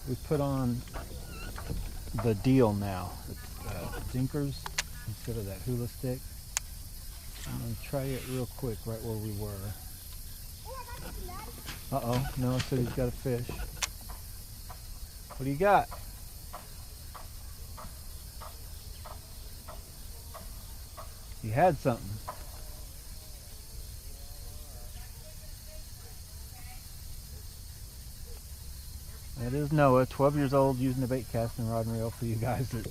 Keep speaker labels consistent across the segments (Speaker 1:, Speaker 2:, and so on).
Speaker 1: we put on the deal now. It's Zinkerz instead of that hula stick. I'm going to try it real quick right where we were. Uh-oh, Noah said he's got a fish. What do you got? He had something. That is Noah, 12 years old, using a bait casting rod and reel for you guys that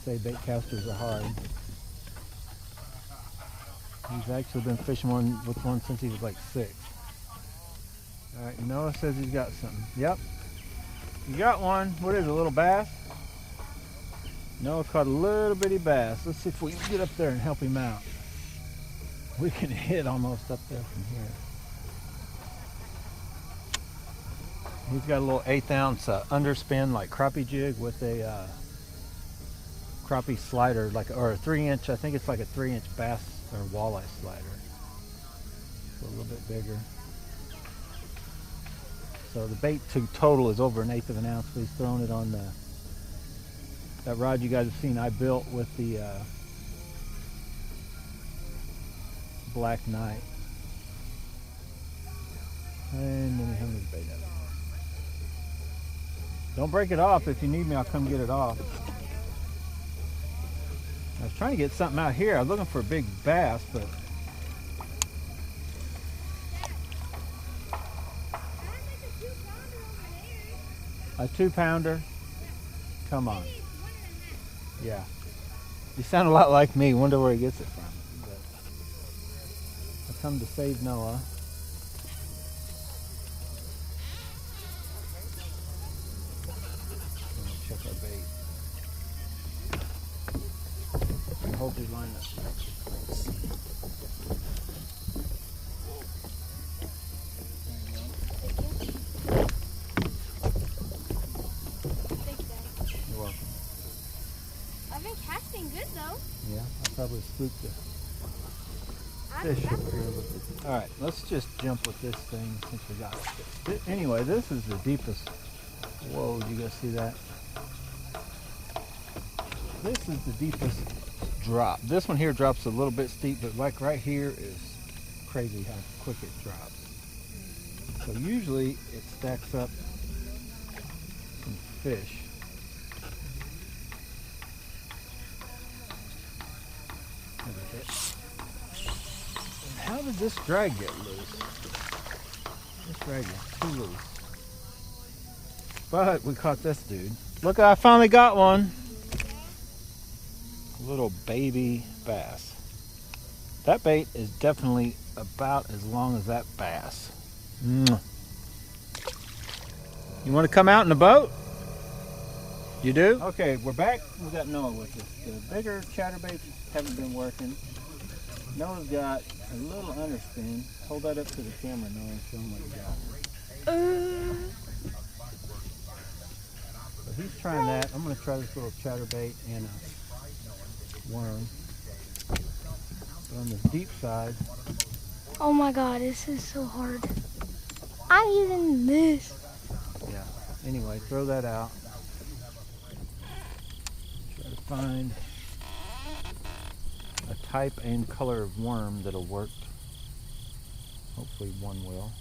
Speaker 1: say bait casters are hard. He's actually been fishing with one since he was like 6. Alright, Noah says he's got something. Yep. You got one. What is it, a little bass? Noah caught a little bitty bass. Let's see if we can get up there and help him out. We can hit almost up there from here. He's got a little 1/8 ounce underspin like crappie jig with a crappie slider, or a 3-inch, I think it's like a 3-inch bass or walleye slider. So a little bit bigger. So the bait total is over 1/8 of an ounce, but he's throwing it on that rod you guys have seen I built with the Black Knight. And then he hung his bait up. Don't break it off. If you need me, I'll come get it off. I was trying to get something out here. I was looking for a big bass, but a 2-pounder? Come on. Yeah. You sound a lot like me. Wonder where he gets it from. But I come to save Noah. Check our bait. Hold your line up. You're welcome.
Speaker 2: I've been casting good though.
Speaker 1: Yeah, I probably spooked the fish over here. Alright, let's just jump with this thing since we got it. Anyway, this is the deepest. Whoa, you guys see that? This is the deepest drop. This one here drops a little bit steep, but like right here is crazy how quick it drops. So usually it stacks up some fish. How did this drag get loose? This drag is too loose. But we caught this dude. Look, I finally got one. Little baby bass. That bait is definitely about as long as that bass. You want to come out in the boat? You do? Okay, we're back. We got Noah with us. The bigger chatterbaits haven't been working. Noah's got a little underspin. Hold that up to the camera, Noah, and show him what you got. So he's trying that. I'm going to try this little chatterbait and a worm. But on the deep side.
Speaker 2: Oh my god, this is so hard. I'm using this.
Speaker 1: Yeah. Anyway, throw that out. Try to find a type and color of worm that'll work. Hopefully one will.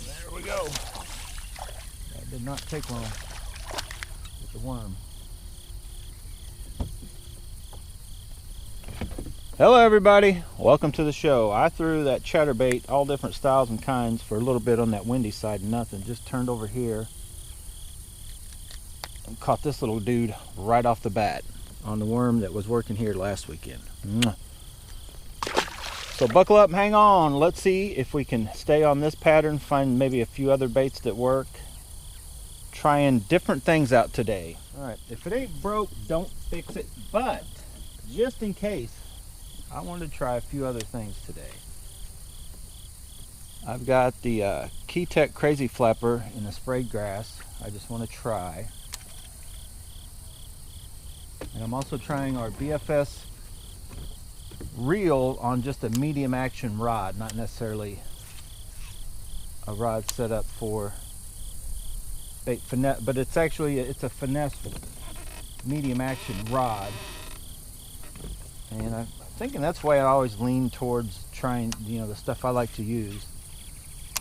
Speaker 1: There we go. That did not take long with the worm. Hello everybody, welcome to the show. I threw that chatterbait, all different styles and kinds, for a little bit on that windy side, nothing. Just turned over here and caught this little dude right off the bat on the worm that was working here last weekend. So buckle up and hang on. Let's see if we can stay on this pattern, find maybe a few other baits that work. Trying different things out today. All right, if it ain't broke, don't fix it. But just in case, I wanted to try a few other things today. I've got the Key-Tech Crazy Flapper in the sprayed grass. I just want to try. And I'm also trying our BFS reel on just a medium action rod, not necessarily a rod set up for bait finesse, but it's actually a finesse medium action rod. And I'm thinking that's why I always lean towards trying, you know, the stuff I like to use.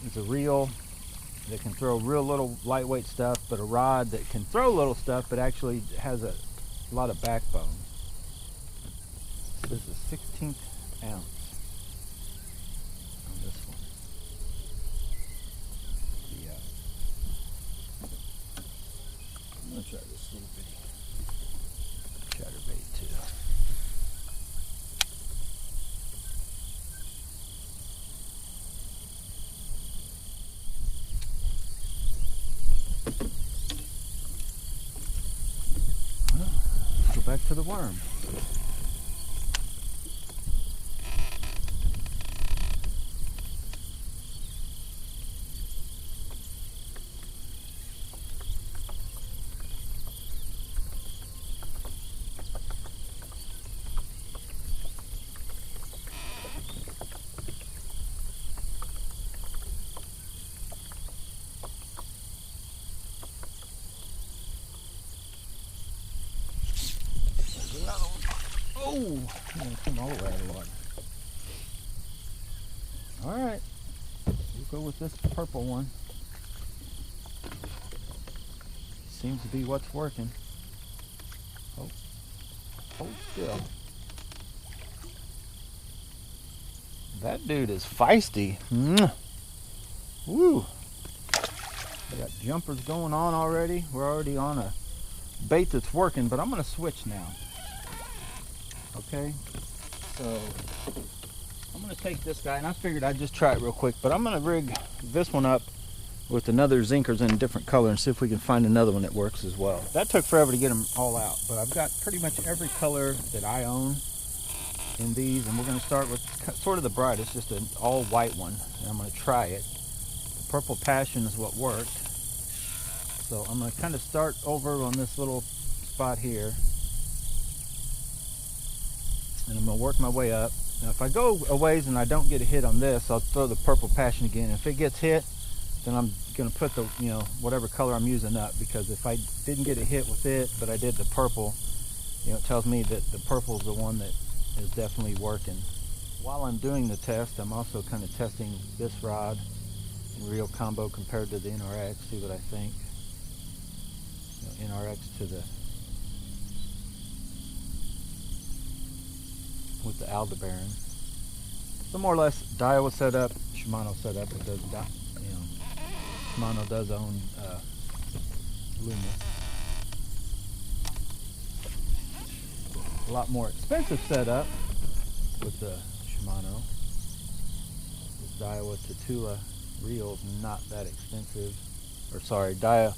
Speaker 1: It's a reel that can throw real little lightweight stuff, but a rod that can throw little stuff but actually has a lot of backbone. This is a 16th ounce on this one. Yeah. I'm gonna try this little bitty chatterbait too. Well, let's go back to the worm. Oh, I'm gonna come all the way out of the water. All right, we'll go with this purple one. Seems to be what's working. Oh, hold still. That dude is feisty. Woo! We got jumpers going on already. We're already on a bait that's working, but I'm gonna switch now. Okay, so I'm gonna take this guy, and I figured I'd just try it real quick, but I'm gonna rig this one up with another Zinkerz in a different color and see if we can find another one that works as well. That took forever to get them all out, but I've got pretty much every color that I own in these, and we're gonna start with sort of the brightest, just an all white one, and I'm gonna try it. The Purple Passion is what worked, so I'm gonna kind of start over on this little spot here. And I'm going to work my way up. Now if I go a ways and I don't get a hit on this, I'll throw the Purple Passion again. If it gets hit, then I'm going to put the, you know, whatever color I'm using up, because if I didn't get a hit with it, but I did the purple, you know, it tells me that the purple is the one that is definitely working. While I'm doing the test, I'm also kind of testing this rod and reel combo compared to the NRX, see what I think. You know, NRX to the with the Aldebaran. So more or less Daiwa setup, Shimano setup. It does, you know, Shimano does own Luma. A lot more expensive setup with the Shimano. This Daiwa Tatula reel is not that expensive. Or sorry, the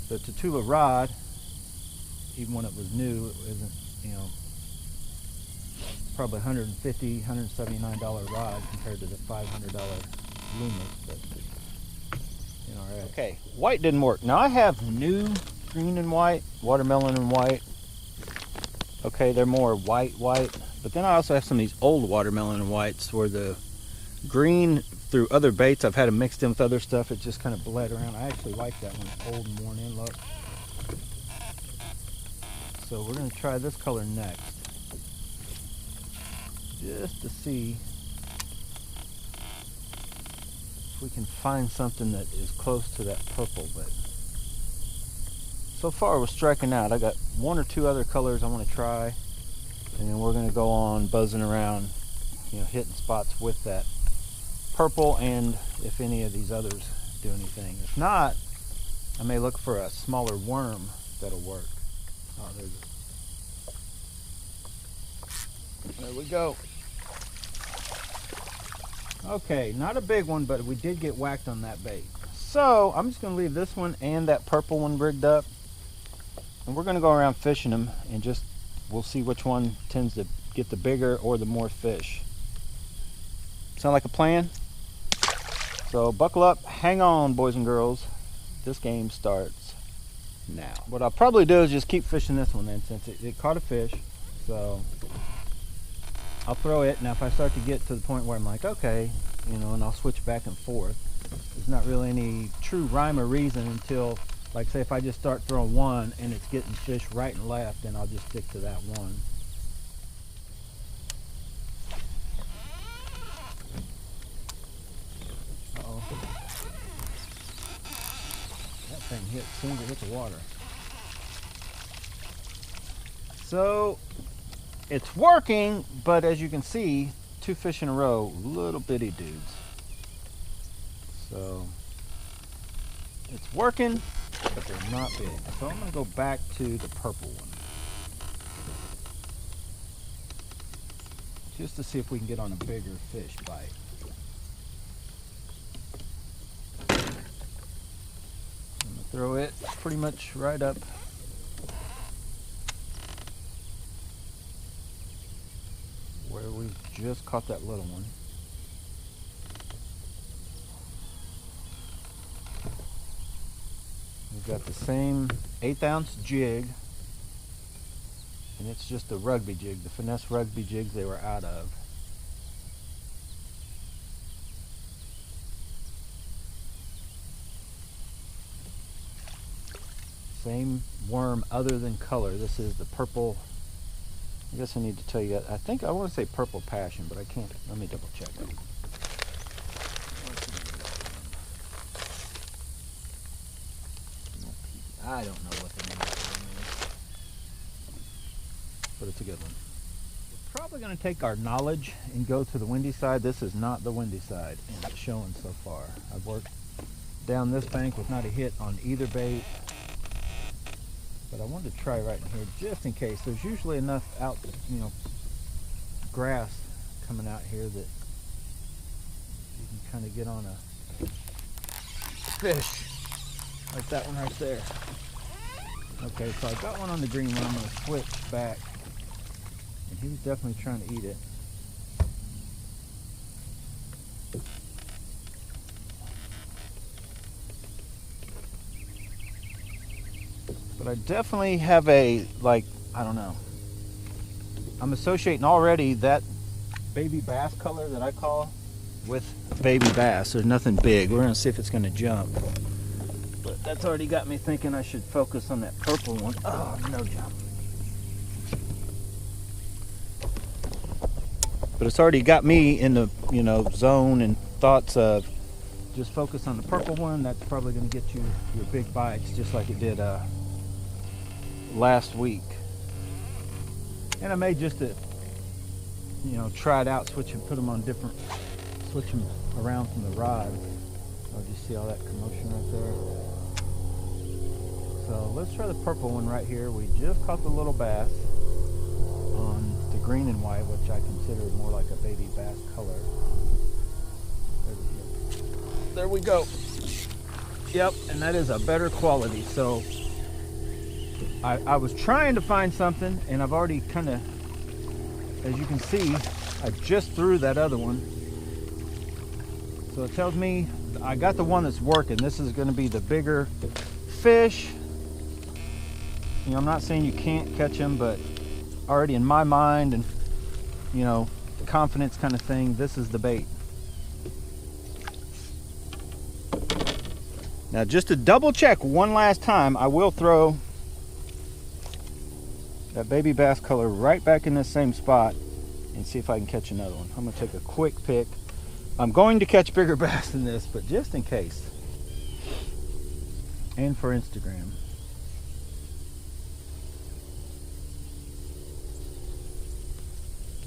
Speaker 1: Tatula rod, even when it was new, it isn't, you know, probably $150, $179 rod compared to the $500 Lumas. But, you know, right. Okay, white didn't work. Now I have new green and white, watermelon and white. Okay, they're more white, but then I also have some of these old watermelon and whites where the green, through other baits, I've had them mixed in with other stuff, it just kind of bled around. I actually like that one, old and worn in look. So we're going to try this color next, just to see if we can find something that is close to that purple. But so far we're striking out. I got one or two other colors I want to try, and then we're going to go on buzzing around, you know, hitting spots with that purple, and if any of these others do anything. If not, I may look for a smaller worm that'll work. Oh, there's it. There we go. Okay, not a big one, but we did get whacked on that bait. So I'm just going to leave this one and that purple one rigged up, and we're going to go around fishing them, and just we'll see which one tends to get the bigger or the more fish. Sound like a plan? So buckle up, hang on, boys and girls. This game starts now. What I'll probably do is just keep fishing this one then, since it caught a fish. So I'll throw it. Now if I start to get to the point where I'm like, okay, you know, and I'll switch back and forth. There's not really any true rhyme or reason until, like say if I just start throwing one and it's getting fish right and left, then I'll just stick to that one. Uh-oh. That thing hit as soon as it hit the water. So it's working, but as you can see, 2 fish in a row, little bitty dudes. So it's working, but they're not big. So I'm going to go back to the purple one, just to see if we can get on a bigger fish bite. I'm going to throw it pretty much right up where we just caught that little one. We've got the same 1/8 ounce jig, and it's just the rugby jig, the Finesse rugby jigs they were out of. Same worm other than color. This is the purple. I guess I need to tell you, I think I want to say purple passion, but I can't. Let me double check it. I don't know what the name of that one is, but it's a good one. We're probably going to take our knowledge and go to the windy side. This is not the windy side, and it's showing so far. I've worked down this bank with not a hit on either bait, but I wanted to try right in here just in case. There's usually enough out, you know, grass coming out here that you can kind of get on a fish. Like that one right there. Okay, so I got one on the green one. I'm going to switch back. And he was definitely trying to eat it. But I definitely have a, like, I don't know. I'm associating already that baby bass color that I call with baby bass. There's nothing big. We're going to see if it's going to jump. But that's already got me thinking I should focus on that purple one. Oh, no jump. But it's already got me in the, you know, zone and thoughts of just focus on the purple one. That's probably going to get you your big bites, just like it did last week. And I may just, you know, try it out, switch and put them on different, switch them around from the rod. Oh, do you see all that commotion right there? So let's try the purple one right here. We just caught the little bass on the green and white, which I consider more like a baby bass color. There we go. Yep, and that is a better quality. So I was trying to find something, and I've already kind of, as you can see, I just threw that other one. So it tells me I got the one that's working. This is going to be the bigger fish. You know, I'm not saying you can't catch them, but already in my mind and, you know, confidence kind of thing, this is the bait. Now, just to double check one last time, I will throw that baby bass color right back in this same spot and see if I can catch another one. I'm going to take a quick pick. I'm going to catch bigger bass than this, but just in case. And for Instagram.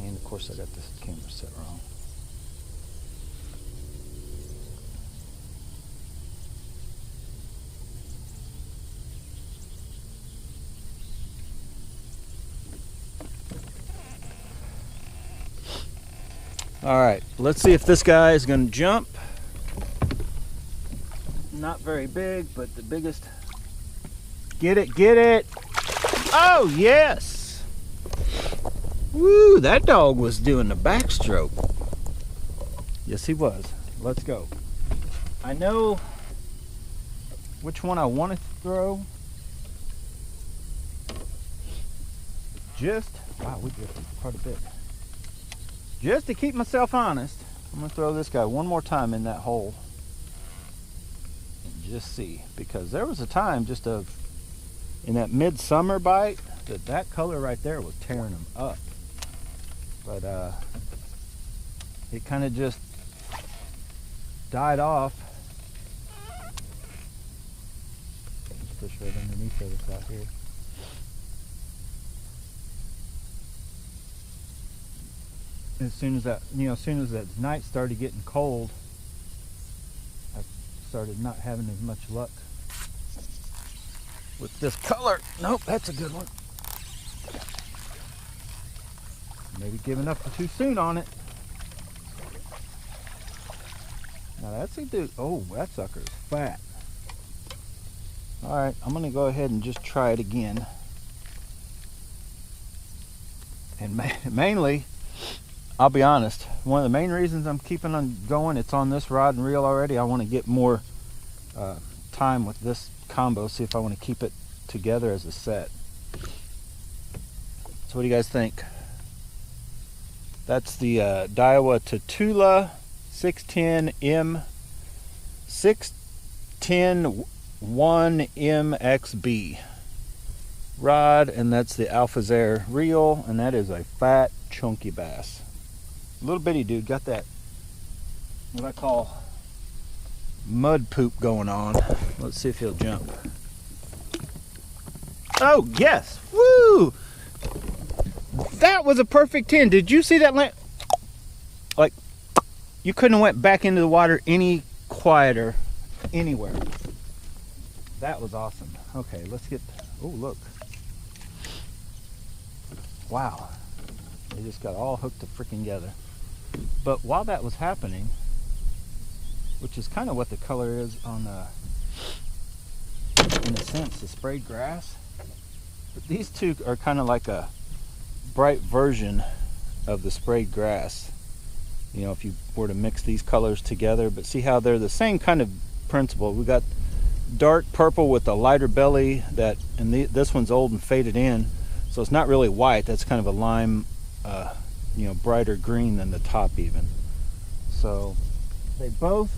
Speaker 1: And of course I got this camera set wrong. All right, let's see if this guy is going to jump. Not very big, but the biggest. Get it, get it. Oh, yes. Woo, that dog was doing the backstroke. Yes, he was. Let's go. I know which one I wanted to throw. Wow, we drifted quite a bit. Just to keep myself honest, I'm gonna throw this guy one more time in that hole and just see, because there was a time in that midsummer bite that color right there was tearing them up, but it kind of just died off. Fish right underneath of us out here. As soon as that night started getting cold, I started not having as much luck with this color. Nope, that's a good one. Maybe giving up too soon on it. Now that's a dude. Oh, that sucker's fat. All right, I'm gonna go ahead and just try it again. And mainly, I'll be honest, one of the main reasons I'm keeping on going, it's on this rod and reel already. I want to get more time with this combo, see if I want to keep it together as a set. So what do you guys think? That's the Daiwa Tatula 610 1MXB rod, and that's the Alphazair reel, and that is a fat, chunky bass. Little bitty dude, got that, what I call mud poop going on. Let's see if he'll jump. Oh, yes! Woo! That was a perfect 10. Did you see that land? Like, you couldn't have went back into the water any quieter anywhere. That was awesome. Okay, let's get, oh, look. Wow. They just got all hooked to freaking together. But while that was happening, which is kind of what the color is on in a sense, the sprayed grass, but these two are kind of like a bright version of the sprayed grass, you know, if you were to mix these colors together. But see how they're the same kind of principle. We got dark purple with a lighter belly, and this one's old and faded in, so it's not really white. That's kind of a lime, you know, brighter green than the top even. So they both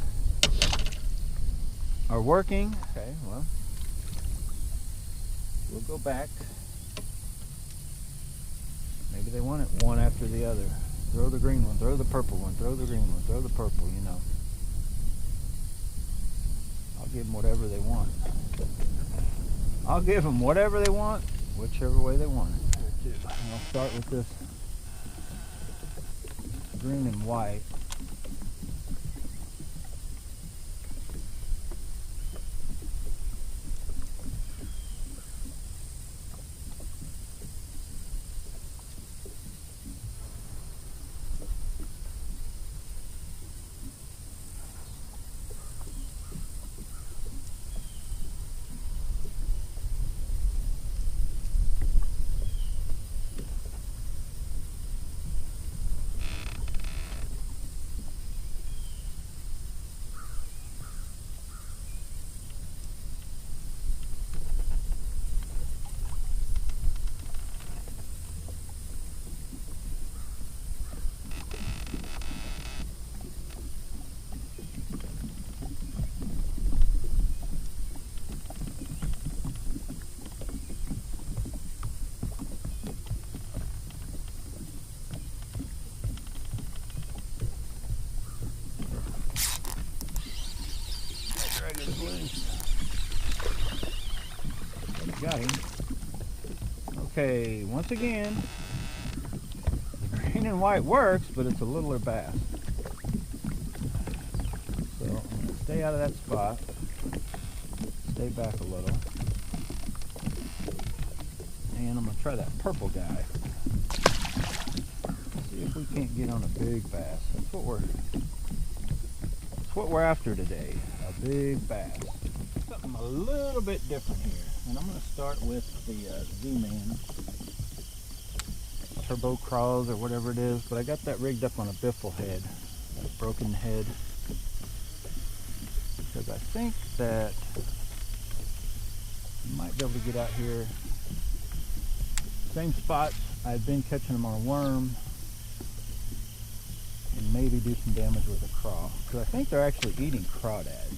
Speaker 1: are working. Okay, well, we'll go back. Maybe they want it one after the other. Throw the green one, throw the purple one, throw the green one, throw the purple, you know. I'll give them whatever they want. I'll give them whatever they want, whichever way they want it. And I'll start with this green and white. Got him. Okay, once again, the green and white works, but it's a littler bass. So I'm going to stay out of that spot, stay back a little, and I'm going to try that purple guy. See if we can't get on a big bass. That's what we're after today, a big bass. Something a little bit different here. And I'm going to start with the Z-Man Turbo Crawls or whatever it is, but I got that rigged up on a biffle head, that broken head. because I think that you might be able to get out here. Same spot I've been catching them on a worm, and maybe do some damage with a craw, because I think they're actually eating crawdads.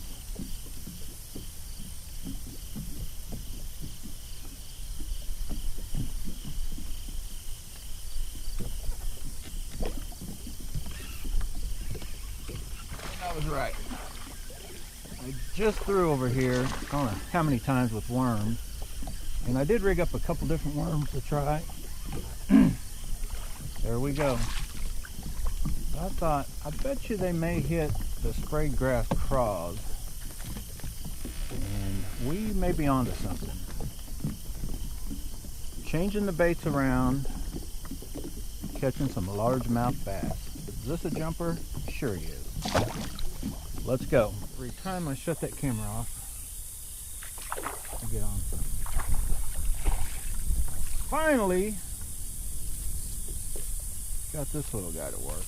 Speaker 1: I was right. I just threw over here, I don't know how many times with worms, and I did rig up a couple different worms to try. There we go. I thought, I bet you they may hit the sprayed grass craws, and we may be onto something. Changing the baits around, catching some largemouth bass. Is this a jumper? Sure he is. Let's go. Every time I shut that camera off, I get on something. Finally got this little guy to work.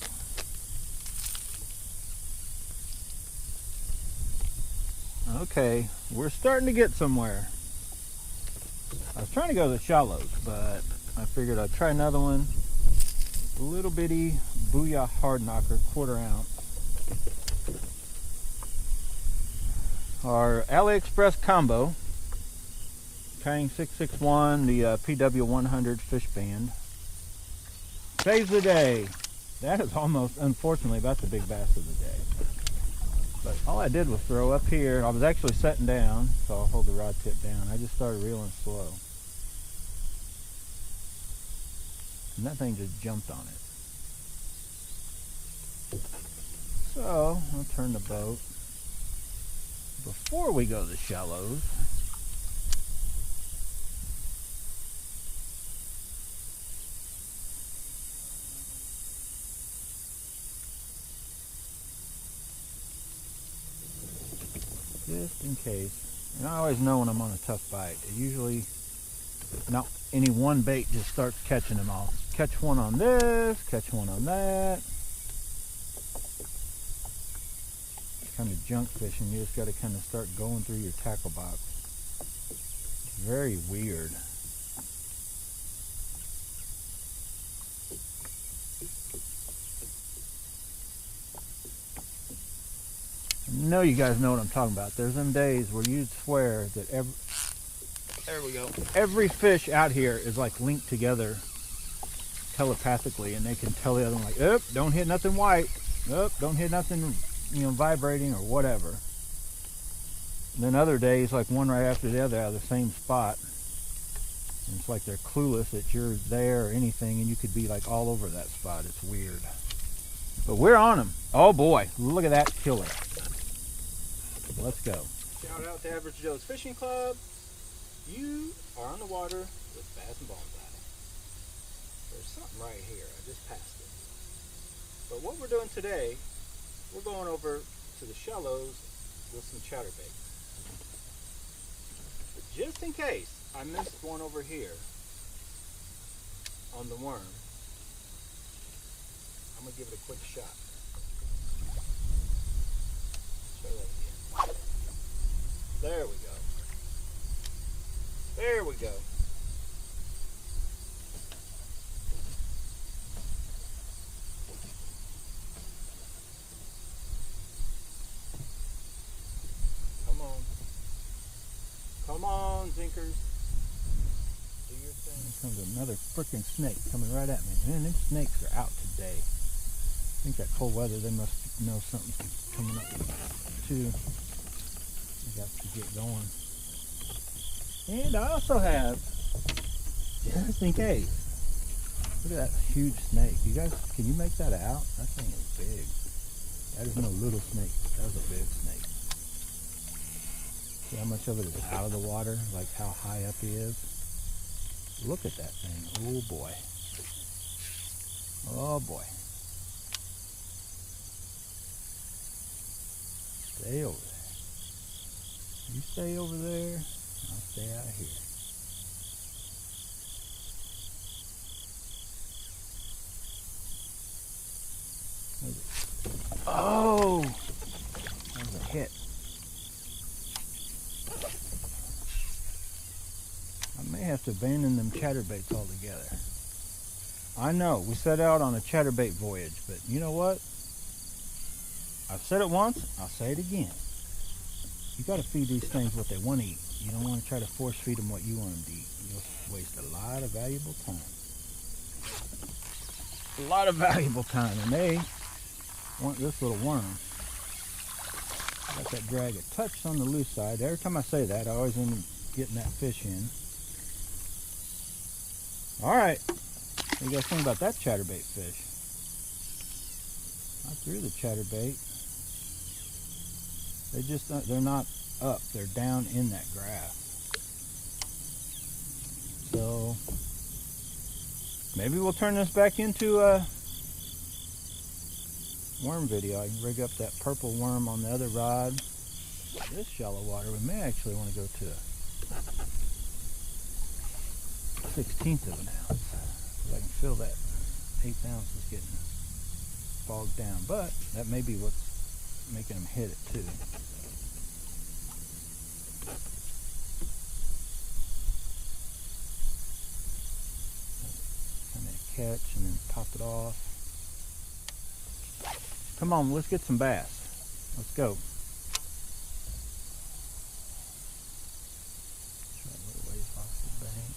Speaker 1: Okay, we're starting to get somewhere. I was trying to go to the shallows, but I figured I'd try another one. A little bitty Booyah hard knocker, 1/4 ounce. Our AliExpress combo, Kang 661, the PW100 fish band. Saves the day. That is almost, unfortunately, about the big bass of the day. But all I did was throw up here. I was actually setting down, so I'll hold the rod tip down. I just started reeling slow. And that thing just jumped on it. So, I'll turn the boat. Before we go to the shallows, just in case, and I always know when I'm on a tough bite. It usually, not any one bait just starts catching them all. Catch one on this, catch one on that. Kind of junk fishing, you just got to kind of start going through your tackle box. It's very weird. I know you guys know what I'm talking about. There's them days where you'd swear that every fish out here is like linked together telepathically, and they can tell the other one, like, "Oop, don't hit nothing white. Oop, don't hit nothing, you know, vibrating or whatever." And then other days, like one right after the other, out of the same spot, and it's like they're clueless that you're there or anything, and you could be like all over that spot. It's weird, but we're on them. Oh boy, look at that killer. Let's go. Shout out to Average Joe's Fishing Club. You are on the water with Bass and Bonsai. There's something right here. I just passed it. But what we're doing today, we're going over to the shallows with some chatterbaits. But just in case I missed one over here on the worm, I'm going to give it a quick shot. Try that again. There we go. There we go. Come on. Come on, Zinkerz. Do your thing. Here comes another freaking snake coming right at me. Man, them snakes are out today. I think that cold weather, they must know something's coming up too. We got to get going. And I also have, just in case, look at that huge snake. You guys, can you make that out? That thing is big. That is no little snake. That was a big snake. See how much of it is out of the water? Like how high up he is? Look at that thing. Oh boy. Oh boy. Stay over there. You stay over there. I'll stay out here. Oh! That was a hit. may have to abandon them chatterbaits altogether. I know, we set out on a chatterbait voyage, but you know what? I've said it once, I'll say it again. You got to feed these things what they want to eat. You don't want to try to force feed them what you want them to eat. You'll waste a lot of valuable time. A lot of valuable time, and they want this little worm. Let that drag a touch on the loose side. Every time I say that, I always end up getting that fish in. All right, what do you guys think about that chatterbait fish? I threw the chatterbait. They're not up, they're down in that grass. So maybe we'll turn this back into a worm video. I can rig up that purple worm on the other rod. This shallow water, we may actually want to go to a 1/16 of an ounce. I can feel that 1/8 ounce is getting bogged down, but that may be what's making them hit it too. Kind of catch and then pop it off. Come on, let's get some bass. Let's go. Try a little ways off the bank.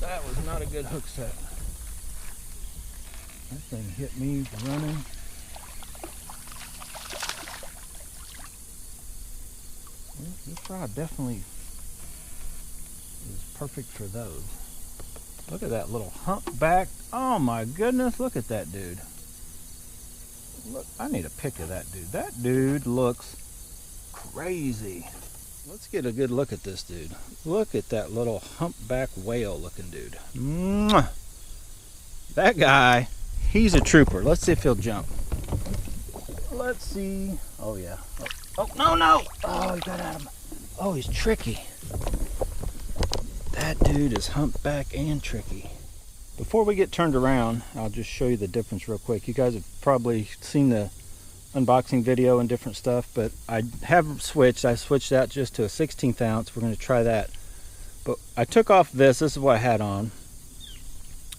Speaker 1: That was not a good hook set. That thing hit me running. This rod definitely is perfect for those. Look at that little humpback. Oh my goodness, look at that dude. Look, I need a pic of that dude. That dude looks crazy. Let's get a good look at this dude. Look at that little humpback whale looking dude. Mwah! That guy, he's a trooper. Let's see if he'll jump. Let's see. Oh yeah. Oh no. Oh, he got out of my. Oh, he's tricky. That dude is humpback and tricky. Before we get turned around, I'll just show you the difference real quick. You guys have probably seen the unboxing video and different stuff, but I have switched. I switched out just to a 1/16 ounce. We're going to try that. But I took off this. This is what I had on.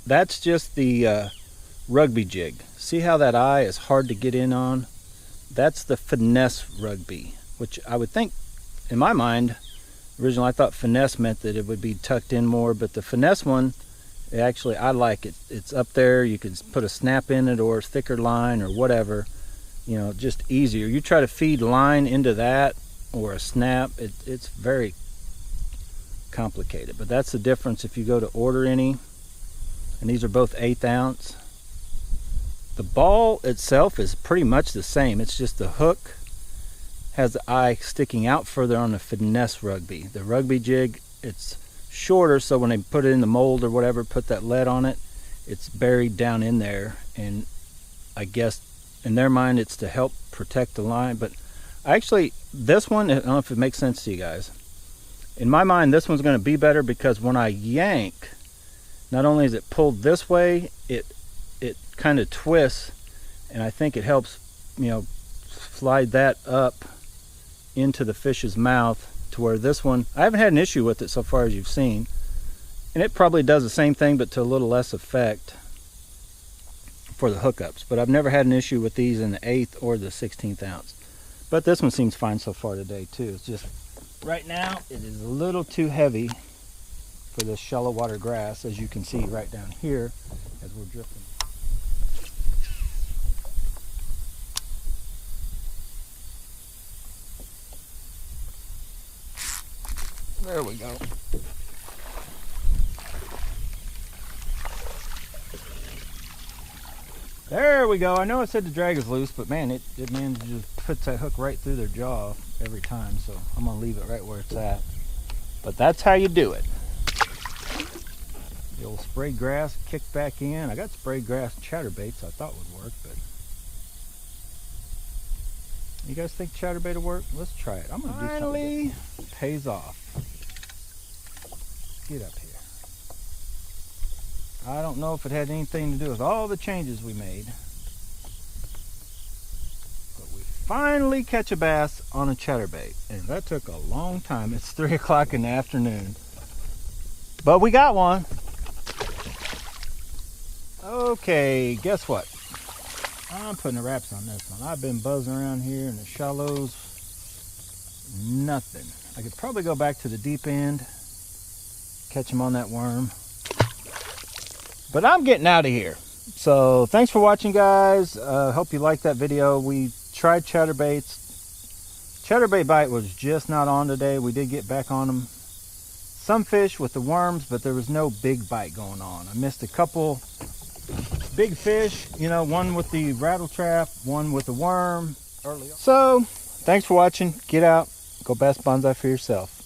Speaker 1: That's just the rugby jig. See how that eye is hard to get in on? That's the Finesse rugby, which I would think, in my mind, originally I thought Finesse meant that it would be tucked in more, but the Finesse one, actually I like it. It's up there. You can put a snap in it or a thicker line or whatever. You know, just easier. You try to feed line into that or a snap, it's very complicated. But that's the difference if you go to order any. And these are both 1/8 ounce. The ball itself is pretty much the same. It's just the hook has the eye sticking out further on the Finesse rugby. The rugby jig, it's shorter, so when they put it in the mold or whatever, put that lead on it, it's buried down in there. And I guess in their mind it's to help protect the line. But actually this one, I don't know if it makes sense to you guys. In my mind, this one's going to be better because when I yank, not only is it pulled this way, it kind of twists, and I think it helps, you know, slide that up into the fish's mouth, to where this one, I haven't had an issue with it so far as you've seen, and it probably does the same thing but to a little less effect for the hookups. But I've never had an issue with these in the 1/8 or the 1/16 ounce. But this one seems fine so far today too. It's just right now it is a little too heavy for this shallow water grass, as you can see right down here as we're drifting. There we go. There we go. I know I said the drag is loose, but man, it manages to put that hook right through their jaw every time, so I'm going to leave it right where it's at. But that's how you do it. The old sprayed grass, kick back in. I got sprayed grass chatterbaits I thought would work, but You guys think chatterbait will work? Let's try it. I'm gonna do something. Finally pays off. Get up here. I don't know if it had anything to do with all the changes we made, but we finally catch a bass on a chatterbait, and that took a long time. It's 3 o'clock in the afternoon, but we got one. Okay, guess what? I'm putting the wraps on this one. I've been buzzing around here in the shallows. Nothing. I could probably go back to the deep end, catch him on that worm. But I'm getting out of here. So thanks for watching, guys. Hope you liked that video. We tried chatterbaits. Chatterbait bite was just not on today. We did get back on them. Some fish with the worms, but there was no big bite going on. I missed a couple big fish, you know, one with the rattle trap, one with the worm early on. So thanks for watching. Get out, go bass bonsai for yourself.